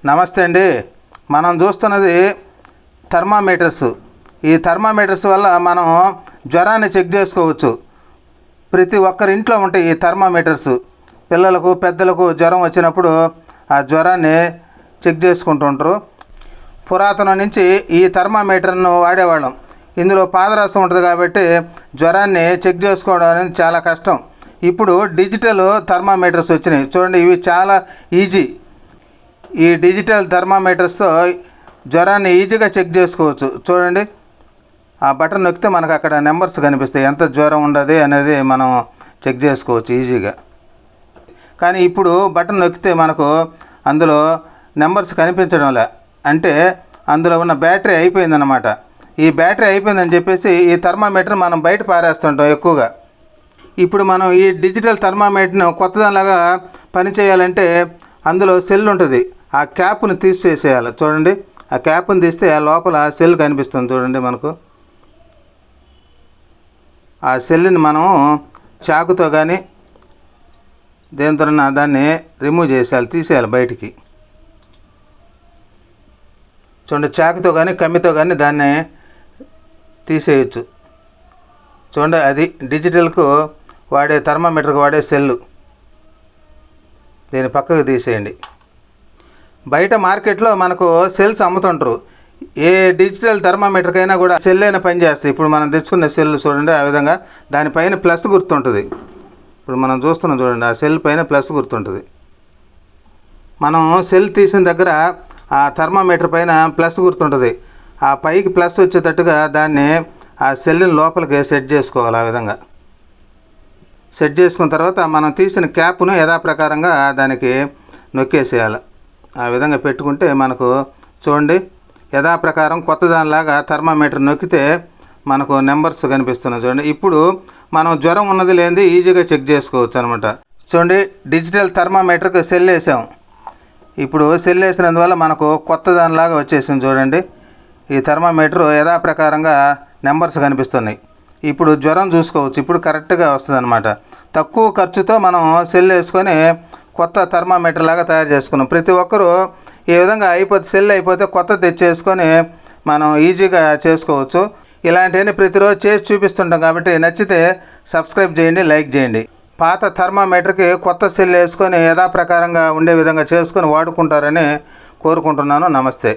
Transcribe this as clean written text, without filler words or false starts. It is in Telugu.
నమస్తే అండి. మనం చూస్తున్నది థర్మామీటర్స్. ఈ థర్మామీటర్స్ వల్ల మనం జ్వరాన్ని చెక్ చేసుకోవచ్చు. ప్రతి ఒక్కరి ఇంట్లో ఉంటాయి ఈ థర్మామీటర్స్. పిల్లలకు పెద్దలకు జ్వరం వచ్చినప్పుడు ఆ జ్వరాన్ని చెక్ చేసుకుంటూ ఉంటారు. పురాతనం నుంచి ఈ థర్మామీటర్ను వాడేవాళ్ళం. ఇందులో పాదరసం ఉంటుంది కాబట్టి జ్వరాన్ని చెక్ చేసుకోవడం అనేది చాలా కష్టం. ఇప్పుడు డిజిటల్ థర్మామీటర్స్ వచ్చినాయి చూడండి. ఇవి చాలా ఈజీ. ఈ డిజిటల్ థర్మామీటర్స్తో జ్వరాన్ని ఈజీగా చెక్ చేసుకోవచ్చు. చూడండి, ఆ బటన్ నొక్కితే మనకు అక్కడ నెంబర్స్ కనిపిస్తాయి. ఎంత జ్వరం ఉండదు అనేది మనం చెక్ చేసుకోవచ్చు ఈజీగా. కానీ ఇప్పుడు బటన్ నొక్కితే మనకు అందులో నెంబర్స్ కనిపించడం లే. అంటే అందులో ఉన్న బ్యాటరీ అయిపోయిందన్నమాట. ఈ బ్యాటరీ అయిపోయిందని చెప్పేసి ఈ థర్మామీటర్ మనం బయట పారేస్తుంటాం ఎక్కువగా. ఇప్పుడు మనం ఈ డిజిటల్ థర్మామీటర్ను కొత్తదానిలాగా పనిచేయాలంటే అందులో సెల్ ఉంటుంది. ఆ క్యాప్ను తీసేసేయాలి. చూడండి, ఆ క్యాప్ను తీస్తే ఆ లోపల సెల్ కనిపిస్తుంది చూడండి మనకు. ఆ సెల్ని మనం చాకుతో కానీ దేంతో దాన్ని రిమూవ్ చేసేయాలి, తీసేయాలి బయటికి. చూడండి, చాకుతో కానీ కమ్మితో కానీ దాన్ని తీసేయచ్చు. చూడండి, అది డిజిటల్కు వాడే థర్మామీటర్కి వాడే సెల్లు. దీన్ని పక్కకు తీసేయండి. బయట మార్కెట్లో మనకు సెల్స్ అమ్ముతుంటారు. ఏ డిజిటల్ థర్మామీటర్కైనా కూడా సెల్ అయినా పనిచేస్తాయి. ఇప్పుడు మనం తెచ్చుకున్న సెల్ చూడండి, ఆ విధంగా దానిపైన ప్లస్ గుర్తుంటుంది. ఇప్పుడు మనం చూస్తున్నాం చూడండి, ఆ సెల్ పైన ప్లస్ గుర్తుంటుంది. మనం సెల్ తీసిన దగ్గర ఆ థర్మామీటర్ పైన ప్లస్ గుర్తుంటుంది. ఆ పైకి ప్లస్ వచ్చేటట్టుగా దాన్ని ఆ సెల్ని లోపలికి సెట్ చేసుకోవాలి. ఆ విధంగా సెట్ చేసుకున్న తర్వాత మనం తీసిన క్యాప్ను యథాప్రకారంగా దానికి నొక్కేసేయాలి. ఆ విధంగా పెట్టుకుంటే మనకు చూడండి యథాప్రకారం కొత్త దానిలాగా థర్మామీటర్ నొక్కితే మనకు నెంబర్స్ కనిపిస్తున్నాయి చూడండి. ఇప్పుడు మనం జ్వరం ఉన్నది లేనిది ఈజీగా చెక్ చేసుకోవచ్చు అనమాట. చూడండి, డిజిటల్ థర్మామీటర్కి సెల్ వేసాం. ఇప్పుడు సెల్ వేసినందువల్ల మనకు కొత్త దానిలాగా వచ్చేసింది చూడండి. ఈ థర్మామీటర్ యథాప్రకారంగా నెంబర్స్ కనిపిస్తున్నాయి. ఇప్పుడు జ్వరం చూసుకోవచ్చు. ఇప్పుడు కరెక్ట్గా వస్తుంది అనమాట. తక్కువ ఖర్చుతో మనం సెల్ వేసుకొని కొత్త థర్మామీటర్ లాగా తయారు చేసుకున్నాం. ప్రతి ఒక్కరూ ఈ విధంగా సెల్ అయిపోతే కొత్త తెచ్చేసుకొని మనం ఈజీగా చేసుకోవచ్చు. ఇలాంటివన్నీ ప్రతిరోజు చేసి చూపిస్తుంటాం కాబట్టి నచ్చితే సబ్స్క్రైబ్ చేయండి, లైక్ చేయండి. పాత థర్మామీటర్కి కొత్త సెల్ వేసుకొని యథాప్రకారంగా ఉండే విధంగా చేసుకొని వాడుకుంటారని కోరుకుంటున్నాను. నమస్తే.